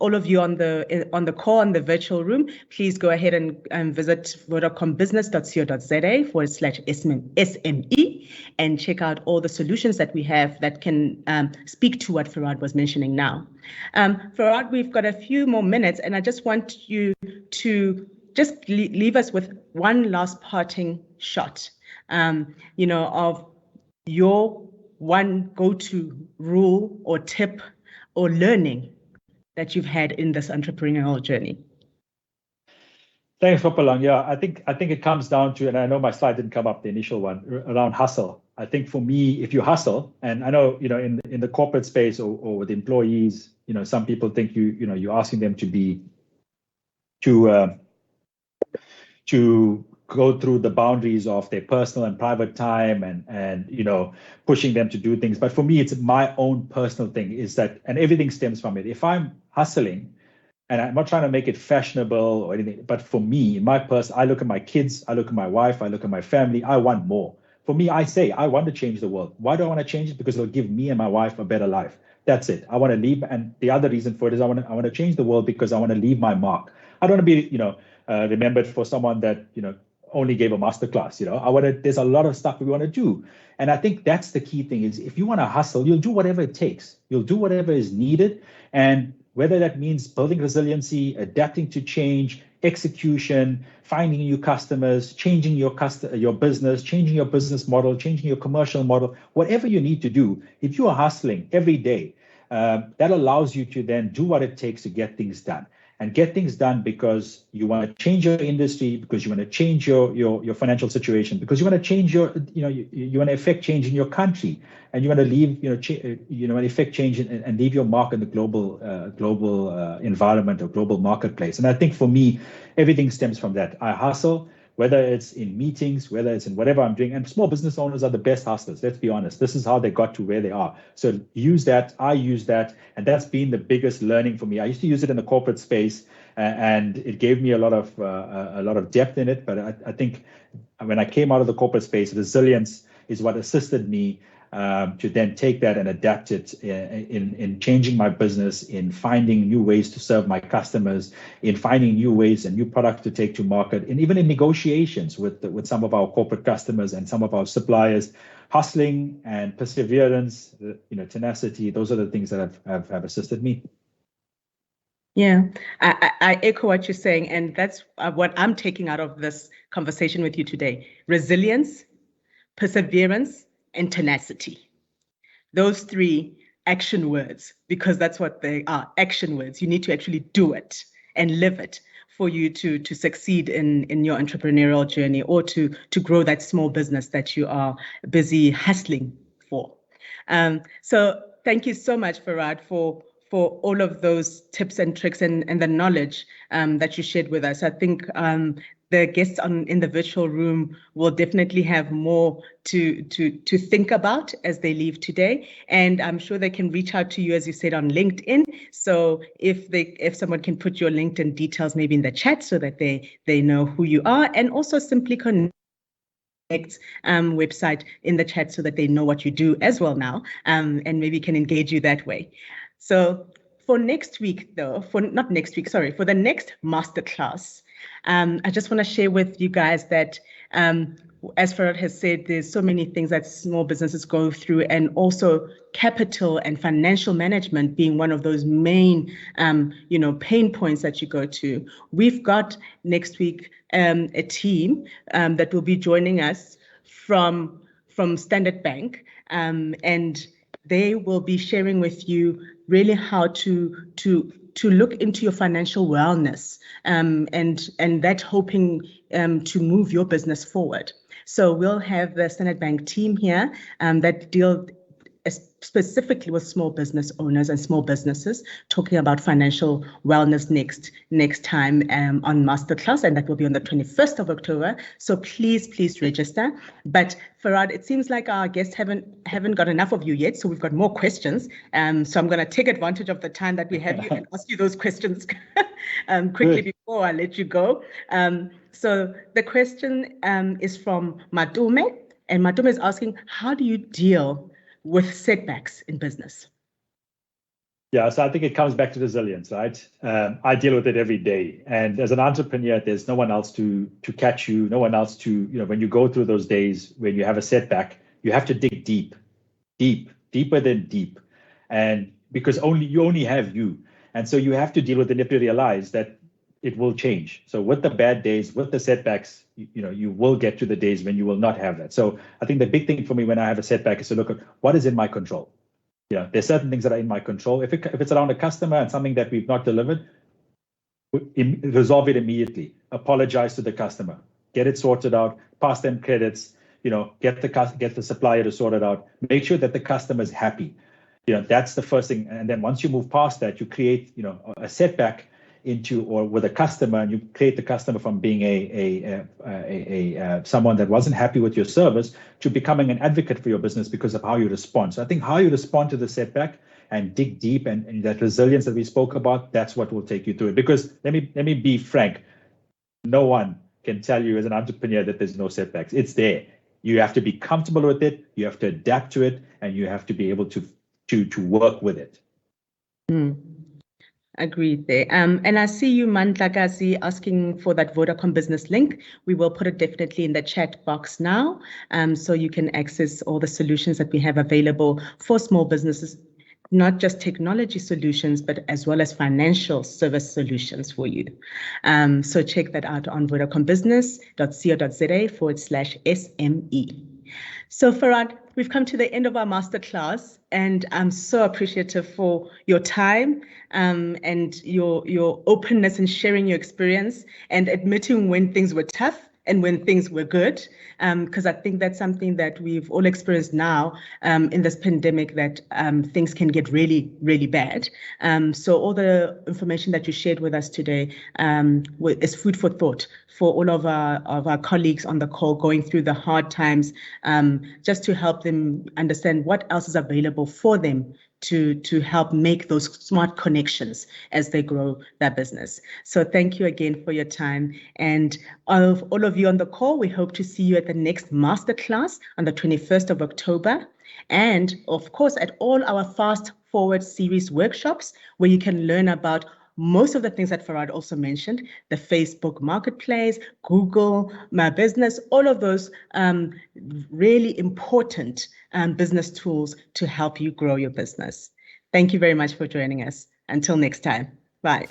all of you on the call, in the virtual room, please go ahead and visit vodacombusiness.co.za/SME and check out all the solutions that we have that can speak to what Farhad was mentioning now. Farhad, we've got a few more minutes, and I just want you to just leave us with one last parting shot, of your one go-to rule or tip or learning that you've had in this entrepreneurial journey. Thanks, Hopalong. Yeah, I think it comes down to, and I know my slide didn't come up, the initial one, around hustle. I think for me, if you hustle, and I know, in the corporate space or with employees, some people think you're asking them to go through the boundaries of their personal and private time and pushing them to do things. But for me, it's my own personal thing, is that, and everything stems from it. If I'm hustling, and I'm not trying to make it fashionable or anything, but for me, in my I look at my kids, I look at my wife, I look at my family, I want more. for me, I say, I want to change the world. Why do I want to change it? Because it'll give me and my wife a better life. That's it. I want to leave. And the other reason for it is I want to change the world because I want to leave my mark. I don't want to be, remembered for someone that, only gave a masterclass. There's a lot of stuff we want to do. And I think that's the key thing is if you want to hustle, you'll do whatever it takes. You'll do whatever is needed. And whether that means building resiliency, adapting to change, execution, finding new customers, changing your business, changing your business model, changing your commercial model, whatever you need to do, if you are hustling every day, that allows you to then do what it takes to get things done. And get things done because you want to change your industry, because you want to change your financial situation, because you want to change you want to affect change in your country, and you want to leave, you want to affect change and leave your mark in the global environment or global marketplace. And I think for me, everything stems from that. I hustle, whether it's in meetings, whether it's in whatever I'm doing. And small business owners are the best hustlers, let's be honest. This is how they got to where they are. So use that, I use that, and that's been the biggest learning for me. I used to use it in the corporate space, and it gave me a lot of depth in it. But I think when I came out of the corporate space, resilience is what assisted me to then take that and adapt it in changing my business, in finding new ways to serve my customers, in finding new ways and new products to take to market, and even in negotiations with some of our corporate customers and some of our suppliers. Hustling and perseverance, tenacity, those are the things that have assisted me. Yeah, I echo what you're saying, and that's what I'm taking out of this conversation with you today. Resilience, perseverance, and tenacity. Those three action words, because that's what they are, action words. You need to actually do it and live it for you to succeed in your entrepreneurial journey, or to grow that small business that you are busy hustling for. So thank you so much, Farhad, for all of those tips and tricks and the knowledge that you shared with us. I think the guests in the virtual room will definitely have more to think about as they leave today. And I'm sure they can reach out to you, as you said, on LinkedIn. So if someone can put your LinkedIn details maybe in the chat so that they know who you are, and also Simpliconnect website in the chat so that they know what you do as well now, and maybe can engage you that way. So for next week, though, for the next masterclass, I just want to share with you guys that, as Farhad has said, there's so many things that small businesses go through, and also capital and financial management being one of those main, pain points that you go to. We've got next week a team that will be joining us from Standard Bank, and they will be sharing with you really how to look into your financial wellness, and that hoping to move your business forward. So we'll have the Standard Bank team here that deal specifically with small business owners and small businesses, talking about financial wellness next time on Masterclass, and that will be on the 21st of October. So please register. But Farhad, it seems like our guests haven't got enough of you yet, so we've got more questions. So I'm going to take advantage of the time that we have you and ask you those questions quickly before I let you go. So the question is from Matume, and Matume is asking, how do you deal with setbacks in business? Yeah, so I think it comes back to resilience, right? I deal with it every day. And as an entrepreneur, there's no one else to catch you, no one else to, when you go through those days when you have a setback, you have to dig deeper than deep. And because you only have you. And so you have to deal with it. You have to realize that it will change. So with the bad days, with the setbacks, you will get to the days when you will not have that. So I think the big thing for me when I have a setback is to look at what is in my control. There's certain things that are in my control. If it's around a customer and something that we've not delivered, resolve it immediately. Apologize to the customer. Get it sorted out. Pass them credits. Get the supplier to sort it out. Make sure that the customer is happy. That's the first thing. And then once you move past that, you create a setback with a customer, and you create the customer from being someone that wasn't happy with your service to becoming an advocate for your business because of how you respond. So I think how you respond to the setback and dig deep and that resilience that we spoke about, that's what will take you through it. Because let me be frank, no one can tell you as an entrepreneur that there's no setbacks. It's there. You have to be comfortable with it, you have to adapt to it, and you have to be able to work with it. Agreed there. And I see you, Mandlakazi, asking for that Vodacom business link. We will put it definitely in the chat box now, so you can access all the solutions that we have available for small businesses, not just technology solutions, but as well as financial service solutions for you. So check that out on vodacombusiness.co.za/SME. So Farhad, we've come to the end of our masterclass, and I'm so appreciative for your time and your openness in sharing your experience and admitting when things were tough and when things were good, because I think that's something that we've all experienced now in this pandemic, that things can get really, really bad. So all the information that you shared with us today is food for thought for all of our colleagues on the call going through the hard times, just to help them understand what else is available for them to help make those smart connections as they grow their business. So thank you again for your time. And of all of you on the call, we hope to see you at the next masterclass on the 21st of October. And of course, at all our Fast Forward series workshops, where you can learn about most of the things that Farhad also mentioned, the Facebook Marketplace, Google, My Business, all of those really important business tools to help you grow your business. Thank you very much for joining us. Until next time, bye.